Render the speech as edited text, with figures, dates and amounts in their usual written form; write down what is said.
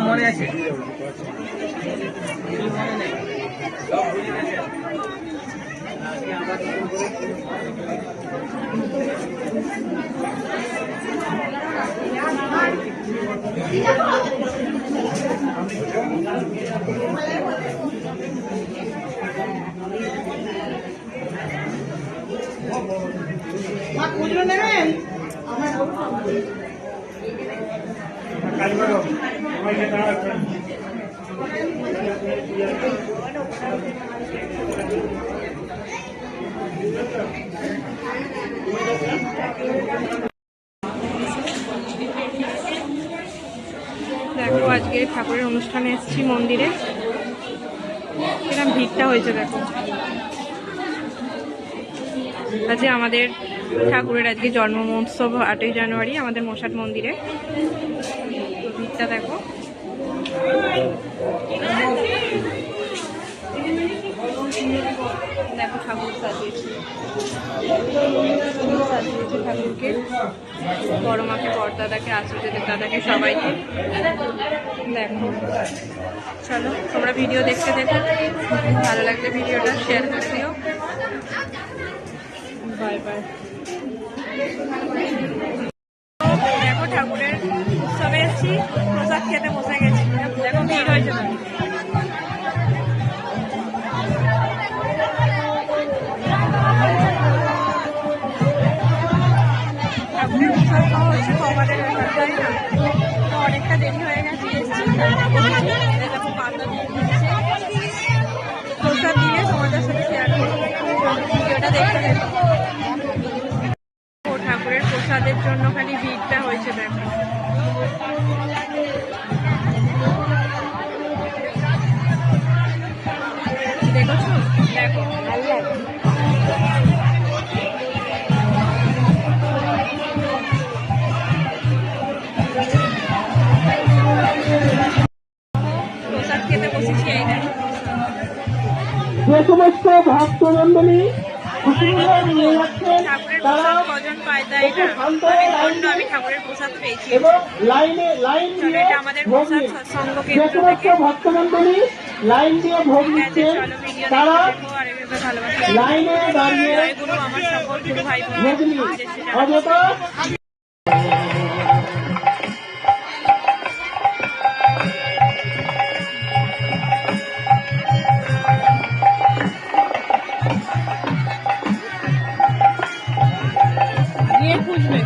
মনে আছে নেবেন দেখো আজকে ঠাকুরের অনুষ্ঠানে এসেছি মন্দিরে, কিরকম ভিড়টা হয়েছে দেখো। আজকে আমাদের ঠাকুরের আজকে জন্ম মহোৎসব 8ই জানুয়ারি আমাদের মশাট মন্দিরে। ভিড়টা দেখো। দেখো ঠাকুর সাজিয়েছে ঠাকুরকে, বড় মাকে, বড়দাদাকে, আশ্রয়দের দাদাকে, সবাইকে। দেখো চলো তোমরা ভিডিও দেখতে দেখো, ভালো লাগলে ভিডিওটা শেয়ার করে দিও। Bye bye. দেখো ঠাকুরের উৎসবে এসেছি, প্রসাদ খেতে বসে গেছি। দেখো ভিড় হয়েছে না। ঠাকুরের উৎসব খাওয়া হচ্ছে কপালের ব্যাপার, তাই না? তো অনেকটা দেরি হয়ে গেছে, এসেছি। দেখো পাতা দিয়ে দিচ্ছে, প্রসাদ দিয়ে তোমাদের সাথে শেয়ার করবো, ভিডিওটা দেখতে দেখো। ঠাকুরের প্রসাদের জন্য খালি ভিড়টা হয়েছে দেখো। দেখছো দেখো প্রসাদ খেতে বসেছি। এই দেখো যে সমস্ত ভক্তমন্ডলী ঠাকুরের প্রসাদ কজন পায় তাই না? আমি ঠাকুরের প্রসাদ পেয়েছি। চলো এটা আমাদের প্রসাদ সৎসঙ্গ কেন্দ্র থেকে। ভক্তমন্ডলী লাইন দিয়ে ভোগ দিচ্ছে, চলো ভিডিও দেখো আর এভাবে ভালোবাসা জয়গুরু আমার সকল গুরু ভাই বোন। খুঁজবে